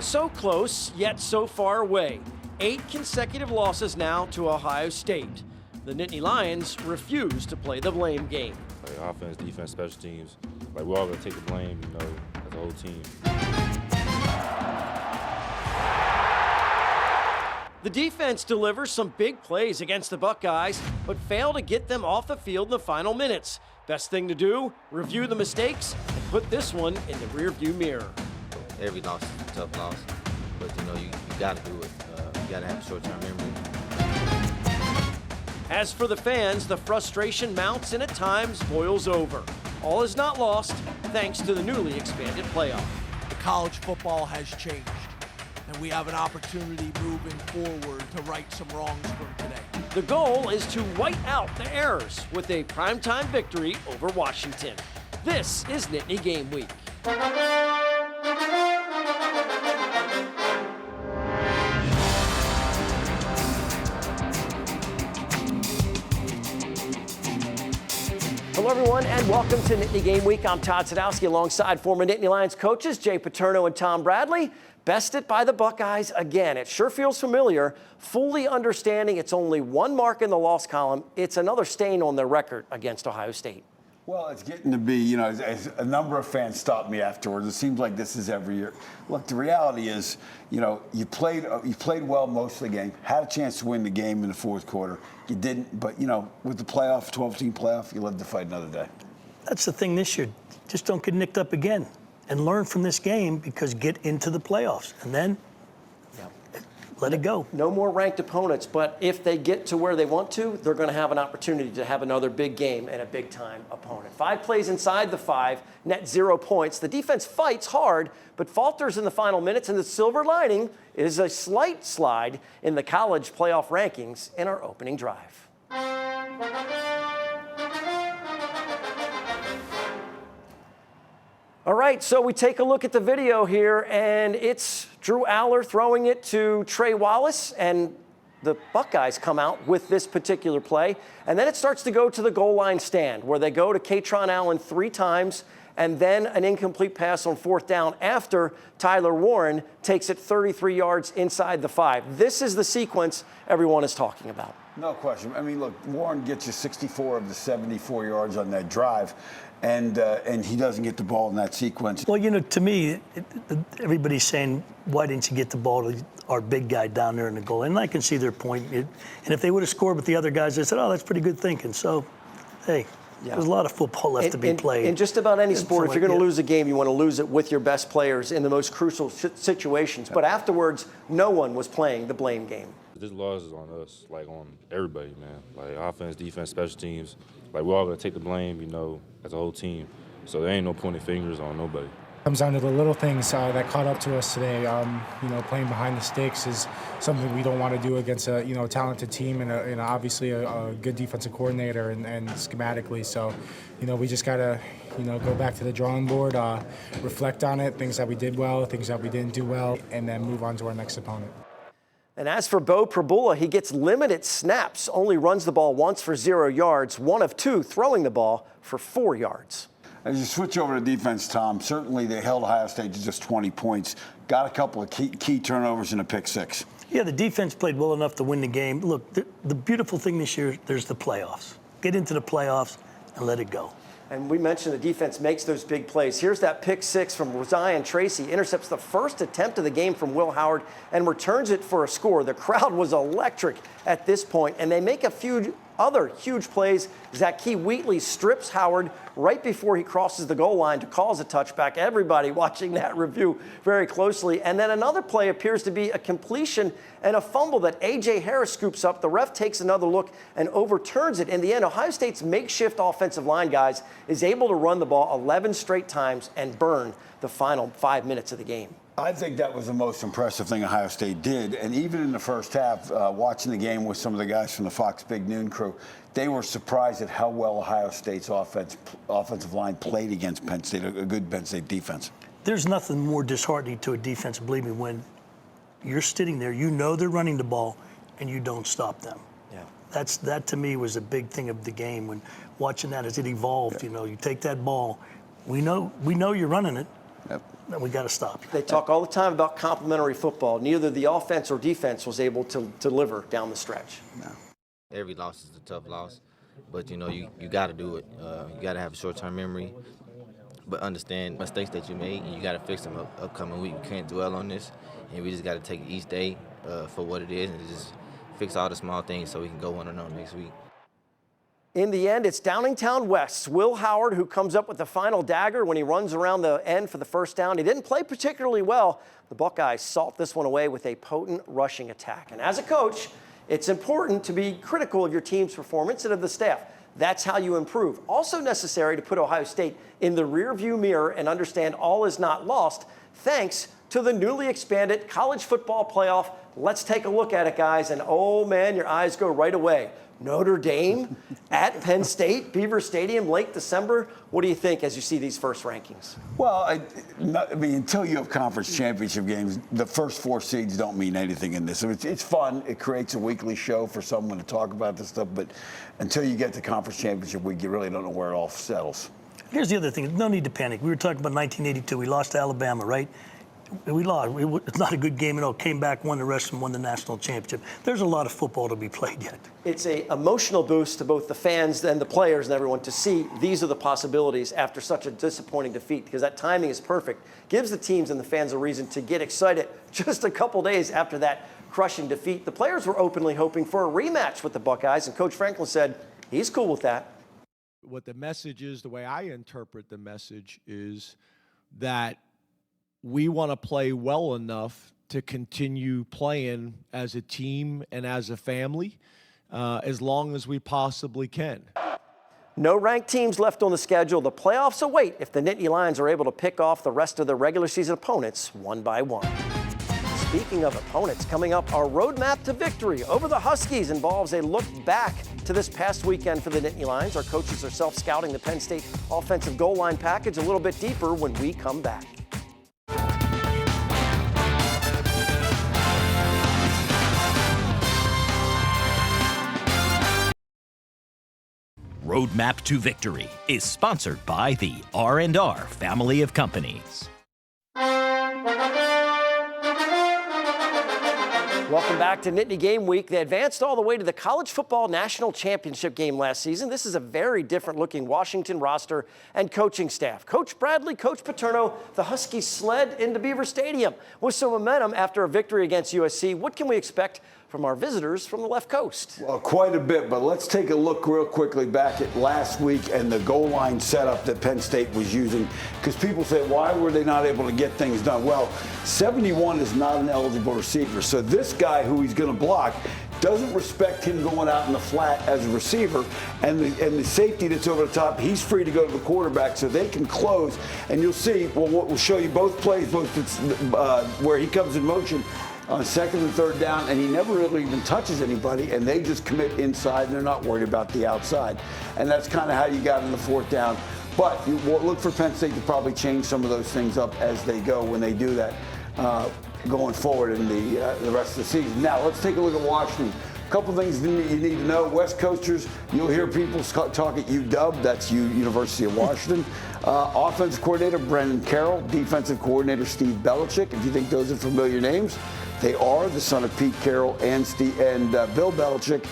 So close, yet so far away. 8 consecutive losses now to Ohio State. The Nittany Lions refuse to play the blame game. Like offense, defense, special teams, like we're all gonna take the blame, as a whole team. The defense delivers some big plays against the Buckeyes, but fail to get them off the field in the final minutes. Best thing to do, review the mistakes and put this one in the rearview mirror. Every loss is a tough loss, but you gotta do it. You gotta have short-term memory. As for the fans, the frustration mounts and at times boils over. All is not lost thanks to the newly expanded playoff. The college football has changed, and we have an opportunity moving forward to right some wrongs from today. The goal is to white out the errors with a primetime victory over Washington. This is Nittany Game Week. Hello, everyone, and welcome to Nittany Game Week. I'm Todd Sadowski alongside former Nittany Lions coaches Jay Paterno and Tom Bradley. Bested by the Buckeyes again. It sure feels familiar. Fully understanding it's only one mark in the loss column, it's another stain on their record against Ohio State. Well, it's getting to be, as a number of fans stopped me afterwards. It seems like this is every year. Look, the reality is, you played well most of the game, had a chance to win the game in the fourth quarter. You didn't, but, with the playoff, 12-team playoff, you live to fight another day. That's the thing this year. Just don't get nicked up again and learn from this game, because get into the playoffs and then let it go. No more ranked opponents, but if they get to where they want to, they're going to have an opportunity to have another big game and a big-time opponent. 5 plays inside the 5, net 0 points. The defense fights hard, but falters in the final minutes, and the silver lining is a slight slide in the college playoff rankings in our opening drive. All right, so we take a look at the video here, and it's Drew Aller throwing it to Trey Wallace, and the Buckeyes come out with this particular play. And then it starts to go to the goal line stand, where they go to Katron Allen 3 times, and then an incomplete pass on 4th down after Tyler Warren takes it 33 yards inside the 5. This is the sequence everyone is talking about. No question. I mean, look, Warren gets you 64 of the 74 yards on that drive, and he doesn't get the ball in that sequence. Well, to me, everybody's saying, why didn't you get the ball to our big guy down there in the goal? And I can see their point. And if they would have scored with the other guys, they said, oh, that's pretty good thinking. So, hey, there's a lot of football left to be played. In just about any sport, if you're going to lose a game, you want to lose it with your best players in the most crucial situations. But afterwards, no one was playing the blame game. This loss is on us, on everybody, man. Like offense, defense, special teams. Like we're all gonna take the blame, as a whole team. So there ain't no pointing fingers on nobody. Comes down to the little things that caught up to us today. Playing behind the sticks is something we don't want to do against a talented team and obviously a good defensive coordinator and schematically. So, we just gotta go back to the drawing board, reflect on it, things that we did well, things that we didn't do well, and then move on to our next opponent. And as for Bo Prabula, he gets limited snaps, only runs the ball once for 0 yards, 1 of 2 throwing the ball for 4 yards. As you switch over to defense, Tom, certainly they held Ohio State to just 20 points, got a couple of key turnovers and a pick 6. Yeah, the defense played well enough to win the game. Look, the beautiful thing this year, there's the playoffs. Get into the playoffs and let it go. And we mentioned the defense makes those big plays. Here's that pick 6 from Zion Tracy. Intercepts the first attempt of the game from Will Howard and returns it for a score. The crowd was electric at this point, and they make a few other huge plays. Zakee Wheatley strips Howard right before he crosses the goal line to cause a touchback. Everybody watching that review very closely. And then another play appears to be a completion and a fumble that A.J. Harris scoops up. The ref takes another look and overturns it. In the end, Ohio State's makeshift offensive line, guys, is able to run the ball 11 straight times and burn the final 5 minutes of the game. I think that was the most impressive thing Ohio State did. And even in the first half, watching the game with some of the guys from the Fox Big Noon crew, they were surprised at how well Ohio State's offensive line played against Penn State, a good Penn State defense. There's nothing more disheartening to a defense, believe me, when you're sitting there, they're running the ball, and you don't stop them. Yeah. That to me was a big thing of the game, when watching that as it evolved. You take that ball, we know you're running it. And we got to stop. They talk all the time about complementary football. Neither the offense or defense was able to deliver down the stretch. No. Every loss is a tough loss, but you know you got to do it. You got to have a short-term memory, but understand mistakes that you made, and you got to fix them upcoming week. We can't dwell on this, and we just got to take each day for what it is, and just fix all the small things so we can go 1-0 next week. In the end, it's Downingtown West's Will Howard who comes up with the final dagger when he runs around the end for the first down. He didn't play particularly well. The Buckeyes salt this one away with a potent rushing attack. And as a coach, it's important to be critical of your team's performance and of the staff. That's how you improve. Also necessary to put Ohio State in the rearview mirror and understand all is not lost thanks to the newly expanded college football playoff. Let's take a look at it, guys. And oh man, your eyes go right away. Notre Dame at Penn State, Beaver Stadium, late December. What do you think as you see these first rankings? Well, I mean, until you have conference championship games, the first 4 seeds don't mean anything in this. So it's fun. It creates a weekly show for someone to talk about this stuff. But until you get to conference championship week, you really don't know where it all settles. Here's the other thing. No need to panic. We were talking about 1982. We lost to Alabama, right? We lost. It's not a good game at all. Came back, won the rest, and won the national championship. There's a lot of football to be played yet. It's an emotional boost to both the fans and the players and everyone to see these are the possibilities after such a disappointing defeat, because that timing is perfect. Gives the teams and the fans a reason to get excited just a couple days after that crushing defeat. The players were openly hoping for a rematch with the Buckeyes, and Coach Franklin said he's cool with that. What the message is, the way I interpret the message is that we want to play well enough to continue playing as a team and as a family as long as we possibly can. No ranked teams left on the schedule. The playoffs await if the Nittany Lions are able to pick off the rest of their regular season opponents one by one. Speaking of opponents, coming up, our roadmap to victory over the Huskies involves a look back to this past weekend for the Nittany Lions. Our coaches are self-scouting the Penn State offensive goal line package a little bit deeper when we come back. Roadmap to Victory is sponsored by the R&R family of companies. Welcome back to Nittany Game Week. They advanced all the way to the College Football National Championship game last season. This is a very different looking Washington roster and coaching staff. Coach Bradley, Coach Paterno, the Huskies sled into Beaver Stadium with some momentum after a victory against USC. What can we expect from our visitors from the left coast? Well, quite a bit, but let's take a look real quickly back at last week and the goal line setup that Penn State was using, because people say, why were they not able to get things done? Well, 71 is not an eligible receiver, so this guy who he's going to block doesn't respect him going out in the flat as a receiver, and the safety that's over the top, he's free to go to the quarterback so they can close. And you'll see, well, we'll show you both plays, where he comes in motion on second and third down, and he never really even touches anybody, and they just commit inside, and they're not worried about the outside. And that's kind of how you got in the fourth down. But you look for Penn State to probably change some of those things up as they go when they do that going forward in the rest of the season. Now, let's take a look at Washington. A couple things you need to know. West Coasters, you'll hear people talk at UW, that's University of Washington. Offensive coordinator Brendan Carroll, defensive coordinator Steve Belichick. If you think those are familiar names, they are the son of Pete Carroll and Bill Belichick.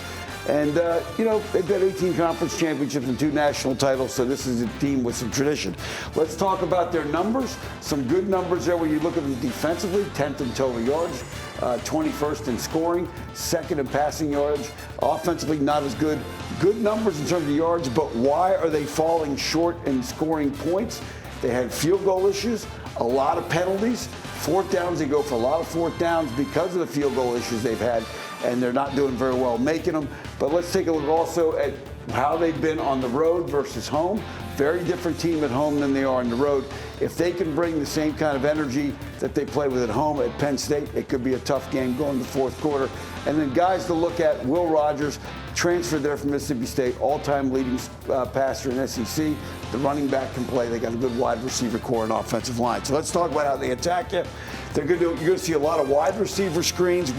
And, they've got 18 conference championships and 2 national titles, so this is a team with some tradition. Let's talk about their numbers. Some good numbers there when you look at them defensively. 10th in total yards, 21st in scoring, 2nd in passing yards. Offensively, not as good. Good numbers in terms of yards, but why are they falling short in scoring points? They had field goal issues, a lot of penalties. Fourth downs, they go for a lot of fourth downs because of the field goal issues they've had, and they're not doing very well making them. But let's take a look also at how they've been on the road versus home. Very different team at home than they are on the road. If they can bring the same kind of energy that they play with at home at Penn State, it could be a tough game going to the fourth quarter. And then guys to look at, Will Rogers, transferred there from Mississippi State, all-time leading passer in SEC. The running back can play. They got a good wide receiver core and offensive line. So let's talk about how they attack you. You're going to see a lot of wide receiver screens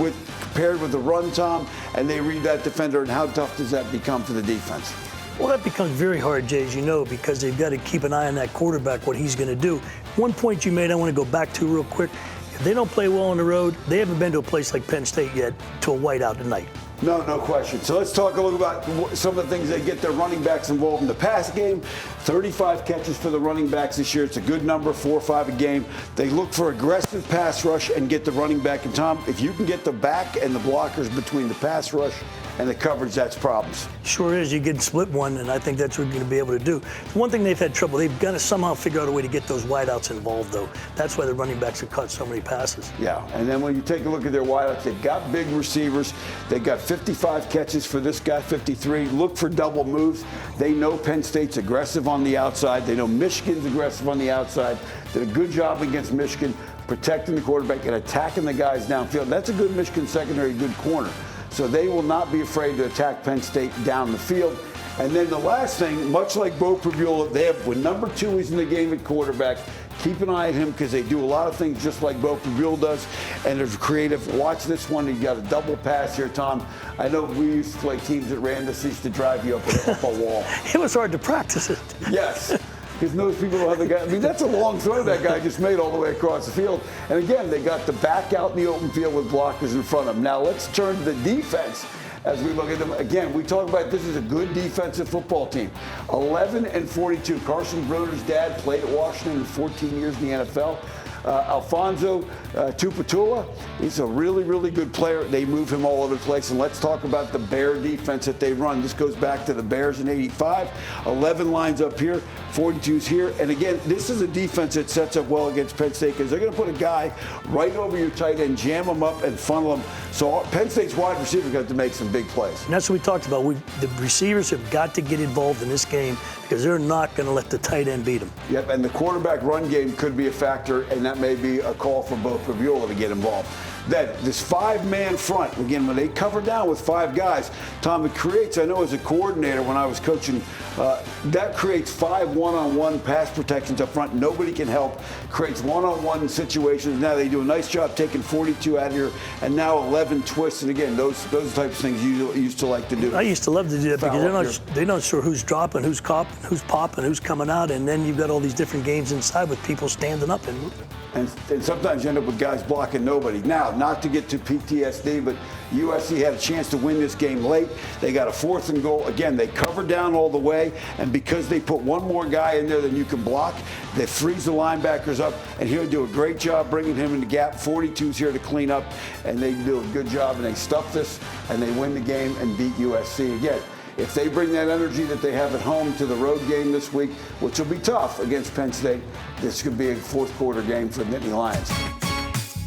paired with the run, Tom, and they read that defender, and how tough does that become for the defense? Well, that becomes very hard, Jay, as you know, because they've got to keep an eye on that quarterback, what he's going to do. One point you made I want to go back to real quick. If they don't play well on the road, they haven't been to a place like Penn State yet to a whiteout tonight. No question. So let's talk a little about some of the things that get their running backs involved in the pass game. 35 catches for the running backs this year. It's a good number, 4 or 5 a game. They look for aggressive pass rush and get the running back. And Tom, if you can get the back and the blockers between the pass rush and the coverage, that's problems. Sure is. You get split one, and I think that's what you're going to be able to do. The one thing they've had trouble, they've got to somehow figure out a way to get those wideouts involved, though. That's why the running backs have caught so many passes. Yeah, and then when you take a look at their wideouts, they've got big receivers. They've got 55 catches for this guy, 53. Look for double moves. They know Penn State's aggressive on the outside. They know Michigan's aggressive on the outside. Did a good job against Michigan, protecting the quarterback and attacking the guys downfield. That's a good Michigan secondary, good corner. So they will not be afraid to attack Penn State down the field. And then the last thing, much like Bo Prabula, they have, when number 2 is in the game at quarterback, keep an eye on him because they do a lot of things just like Bo Prabula does, and they're creative. Watch this one. You got a double pass here, Tom. I know we used to play teams that ran this used to drive you up a wall. It was hard to practice it. Yes. Because most people don't have the guy. I mean, that's a long throw that guy just made all the way across the field. And again, they got the back out in the open field with blockers in front of them. Now let's turn to the defense as we look at them. Again, we talk about this is a good defensive football team. 11-42. Carson Broder's dad played at Washington for 14 years in the NFL. Alfonso Tupatula, he's a really, really good player. They move him all over the place. And let's talk about the Bear defense that they run. This goes back to the Bears in 85. 11 lines up here, 42's here. And again, this is a defense that sets up well against Penn State because they're going to put a guy right over your tight end, jam him up, and funnel him. So Penn State's wide receivers got to make some big plays. And that's what we talked about. The receivers have got to get involved in this game because they're not going to let the tight end beat them. Yep, and the quarterback run game could be a factor, and that may be a call for both Prabula to get involved. Then this 5-man front, again, when they cover down with 5 guys, Tom, it creates, I know as a coordinator when I was coaching, that creates 5 one-on-one pass protections up front. Nobody can help. Creates one-on-one situations. Now they do a nice job taking 42 out of here, and now 11 twists. And again, those types of things you used to like to do. I used to love to do that because they're not sure who's dropping, who's popping, who's coming out, and then you've got all these different games inside with people standing up and moving. And sometimes you end up with guys blocking nobody. Now, not to get to PTSD, but USC had a chance to win this game late. They got a 4th and goal. Again, they cover down all the way, and because they put one more guy in there than you can block, they freeze the linebackers up, and he'll do a great job bringing him in the gap. 42's here to clean up, and they do a good job, and they stuff this, and they win the game and beat USC again. If they bring that energy that they have at home to the road game this week, which will be tough against Penn State, this could be a 4th quarter game for the Nittany Lions.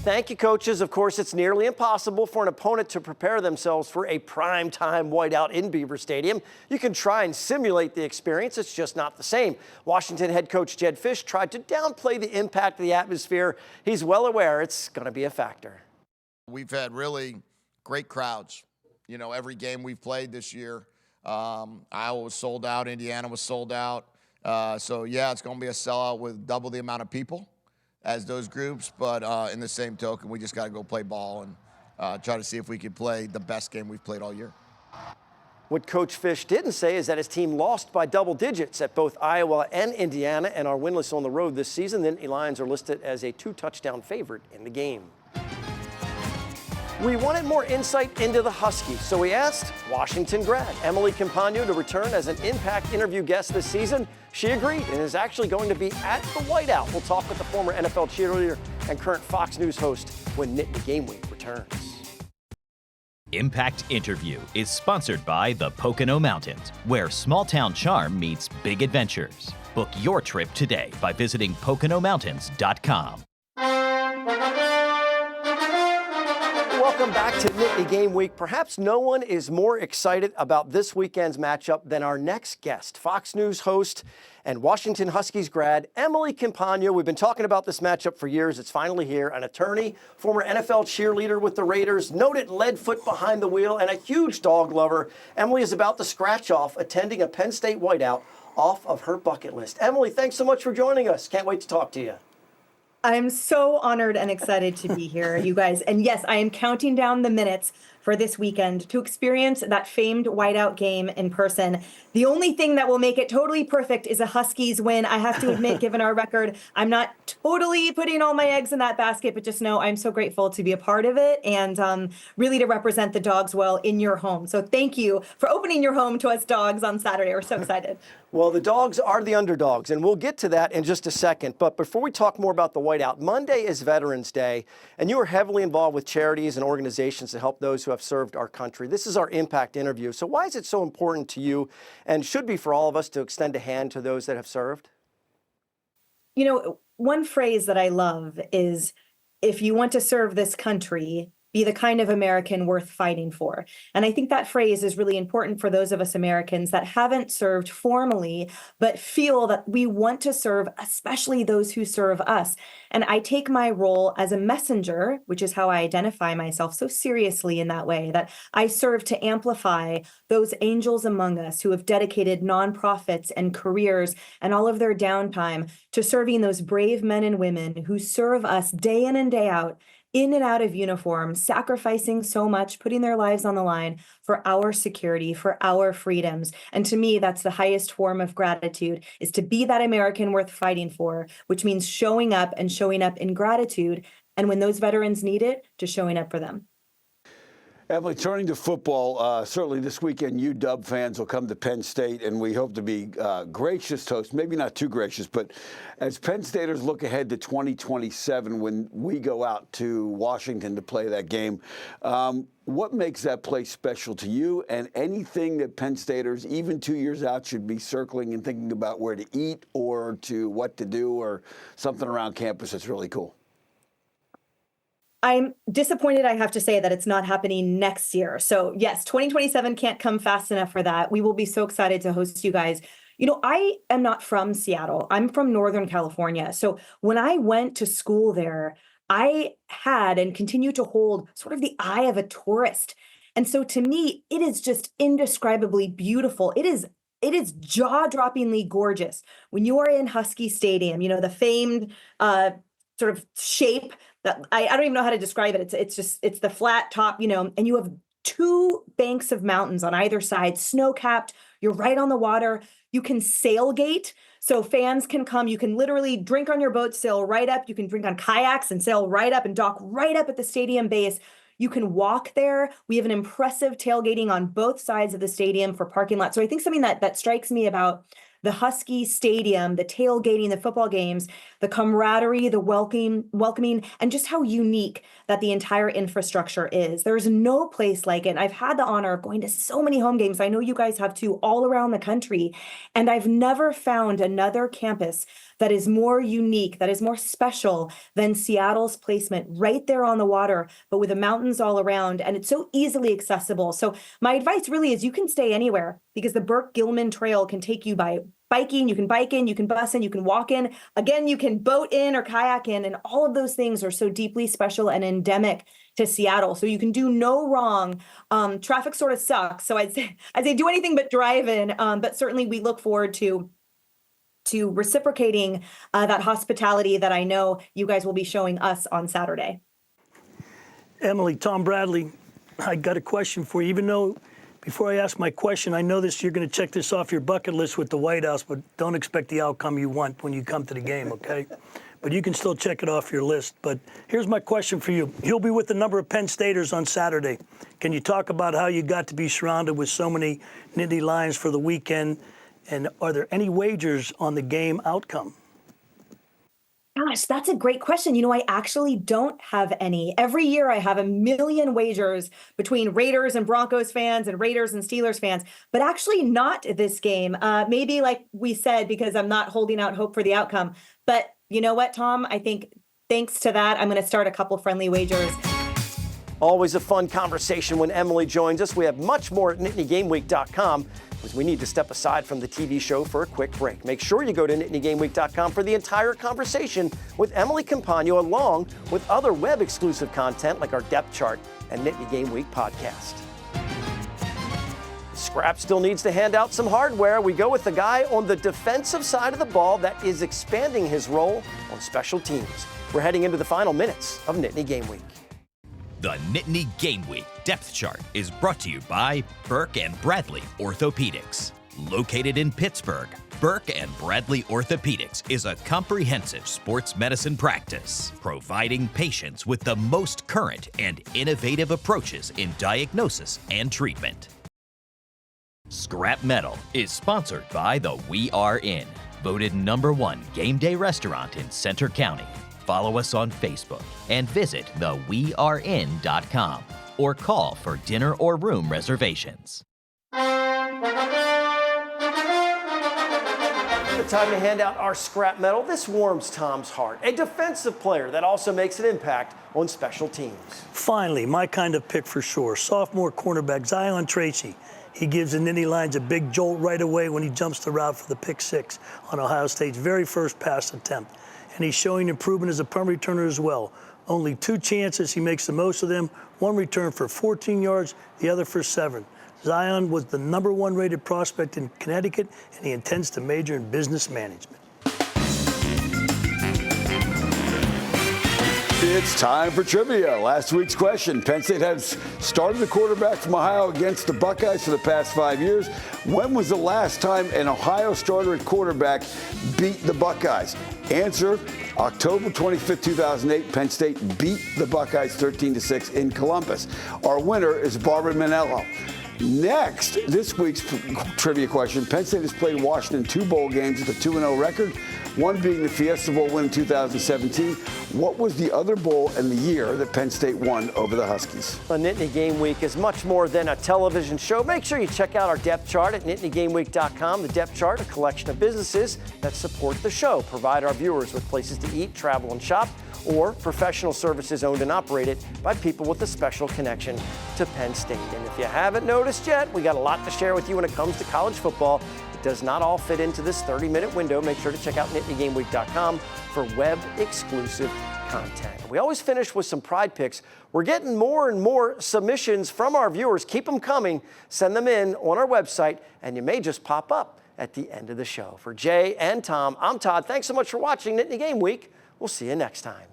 Thank you, coaches. Of course, it's nearly impossible for an opponent to prepare themselves for a prime-time whiteout in Beaver Stadium. You can try and simulate the experience. It's just not the same. Washington head coach Jedd Fisch tried to downplay the impact of the atmosphere. He's well aware it's going to be a factor. We've had really great crowds. You know, every game we've played this year. Iowa was sold out. Indiana was sold out. So, yeah, it's going to be a sellout with double the amount of people as those groups. But in the same token, we just got to go play ball and try to see if we can play the best game we've played all year. What Coach Fisch didn't say is that his team lost by double digits at both Iowa and Indiana and are winless on the road this season. The Nittany Lions are listed as a 2-touchdown favorite in the game. We wanted more insight into the Huskies, so we asked Washington grad Emily Campagno to return as an Impact interview guest this season. She agreed and is actually going to be at the Whiteout. We'll talk with the former NFL cheerleader and current Fox News host when Nittany Game Week returns. Impact Interview is sponsored by the Pocono Mountains, where small-town charm meets big adventures. Book your trip today by visiting PoconoMountains.com. Welcome back to Nittany Game Week. Perhaps no one is more excited about this weekend's matchup than our next guest, Fox News host and Washington Huskies grad Emily Campagno. We've been talking about this matchup for years. It's finally here. An attorney, former NFL cheerleader with the Raiders, noted lead foot behind the wheel, and a huge dog lover. Emily is about to scratch off attending a Penn State whiteout off of her bucket list. Emily, thanks so much for joining us. Can't wait to talk to you. I'm so honored and excited to be here, you guys. And yes, I am counting down the minutes for this weekend to experience that famed whiteout game in person. The only thing that will make it totally perfect is a Huskies win. I have to admit, given our record, I'm not totally putting all my eggs in that basket, but just know I'm so grateful to be a part of it and really to represent the Dogs well in your home. So thank you for opening your home to us Dogs on Saturday. We're so excited. Well, the Dogs are the underdogs, and we'll get to that in just a second. But before we talk more about the whiteout, Monday is Veterans Day, and you are heavily involved with charities and organizations to help those who have served our country. This is our Impact interview. So why is it so important to you, and should be for all of us, to extend a hand to those that have served? You know, one phrase that I love is, if you want to serve this country, be the kind of American worth fighting for. And I think that phrase is really important for those of us Americans that haven't served formally, but feel that we want to serve, especially those who serve us. And I take my role as a messenger, which is how I identify myself, so seriously in that way, that I serve to amplify those angels among us who have dedicated nonprofits and careers and all of their downtime to serving those brave men and women who serve us day in and day out, in and out of uniform, sacrificing so much, putting their lives on the line for our security, for our freedoms. And to me, that's the highest form of gratitude, is to be that American worth fighting for, which means showing up in gratitude. And when those veterans need it, just showing up for them. Emily, turning to football, certainly this weekend UW fans will come to Penn State, and we hope to be gracious hosts, maybe not too gracious, but as Penn Staters look ahead to 2027 when we go out to Washington to play that game, what makes that place special to you, and anything that Penn Staters, even 2 years out, should be circling and thinking about where to eat or to what to do or something around campus that's really cool? I'm disappointed, I have to say, that it's not happening next year. So yes, 2027 can't come fast enough for that. We will be so excited to host you guys. You know, I am not from Seattle. I'm from Northern California. So when I went to school there, I had and continue to hold sort of the eye of a tourist. And so to me, it is just indescribably beautiful. It is jaw-droppingly gorgeous. When you are in Husky Stadium, you know, the famed sort of shape that I don't even know how to describe it. It's the flat top, you know, and you have two banks of mountains on either side, snow-capped. You're right on the water. You can sailgate. So fans can come. You can literally drink on your boat, sail right up. You can drink on kayaks and sail right up and dock right up at the stadium base. You can walk there. We have an impressive tailgating on both sides of the stadium for parking lot. So I think something that strikes me about the Husky Stadium, the tailgating, the football games, the camaraderie, the welcoming, and just how unique that the entire infrastructure is. There's no place like it. And I've had the honor of going to so many home games. I know you guys have too, all around the country. And I've never found another campus that is more unique, that is more special than Seattle's placement right there on the water, but with the mountains all around. And it's so easily accessible. So my advice really is you can stay anywhere, because the Burke-Gilman Trail can take you by biking, you can bike in, you can bus in, you can walk in. Again, you can boat in or kayak in, and all of those things are so deeply special and endemic to Seattle. So you can do no wrong. Traffic sort of sucks. So I'd say do anything but drive in. But certainly we look forward to reciprocating that hospitality that I know you guys will be showing us on Saturday. Emily, Tom Bradley, I got a question for you. Even though, before I ask my question, I know you're going to check this off your bucket list with the White House, but don't expect the outcome you want when you come to the game, okay? But you can still check it off your list. But here's my question for you. You'll be with a number of Penn Staters on Saturday. Can you talk about how you got to be surrounded with so many Nittany Lions for the weekend? And are there any wagers on the game outcome? Gosh, that's a great question. You know, I actually don't have any. Every year I have a million wagers between Raiders and Broncos fans and Raiders and Steelers fans, but actually not this game. Maybe like we said, because I'm not holding out hope for the outcome. But you know what, Tom? I think thanks to that, I'm going to start a couple friendly wagers. Always a fun conversation when Emily joins us. We have much more at NittanyGameWeek.com, because we need to step aside from the TV show for a quick break. Make sure you go to NittanyGameWeek.com for the entire conversation with Emily Campagno, along with other web-exclusive content like our depth chart and Nittany Game Week podcast. Scrap still needs to hand out some hardware. We go with the guy on the defensive side of the ball that is expanding his role on special teams. We're heading into the final minutes of Nittany Game Week. The Nittany Game Week Depth Chart is brought to you by Burke and Bradley Orthopedics. Located in Pittsburgh, Burke and Bradley Orthopedics is a comprehensive sports medicine practice, providing patients with the most current and innovative approaches in diagnosis and treatment. Scrap Metal is sponsored by the We Are Inn, voted #1 game day restaurant in Center County. Follow us on Facebook and visit theweareinn.com or call for dinner or room reservations. The time to hand out our scrap metal. This warms Tom's heart. A defensive player that also makes an impact on special teams. Finally, my kind of pick for sure. Sophomore cornerback Zion Tracy. He gives the Nittany Lions a big jolt right away when he jumps the route for the pick 6 on Ohio State's very first pass attempt. And he's showing improvement as a punt returner as well. Only 2 chances, he makes the most of them. 1 return for 14 yards, the other for 7. Zion was the #1 rated prospect in Connecticut, and he intends to major in business management. It's time for trivia. Last week's question. Penn State has started the quarterback from Ohio against the Buckeyes for the past 5 years. When was the last time an Ohio starter at quarterback beat the Buckeyes? Answer, October 25th, 2008. Penn State beat the Buckeyes 13-6 in Columbus. Our winner is Barbara Manello. Next, this week's trivia question. Penn State has played Washington 2 bowl games with a 2-0 record, one being the Fiesta Bowl win in 2017. What was the other bowl and the year that Penn State won over the Huskies? The Nittany Game Week is much more than a television show. Make sure you check out our depth chart at nittanygameweek.com. The depth chart, a collection of businesses that support the show, provide our viewers with places to eat, travel, and shop, or professional services owned and operated by people with a special connection to Penn State. And if you haven't noticed yet, we got a lot to share with you when it comes to college football. It does not all fit into this 30-minute window. Make sure to check out nittanygameweek.com for web-exclusive content. We always finish with some pride picks. We're getting more and more submissions from our viewers. Keep them coming. Send them in on our website, and you may just pop up at the end of the show. For Jay and Tom, I'm Todd. Thanks so much for watching Nittany Game Week. We'll see you next time.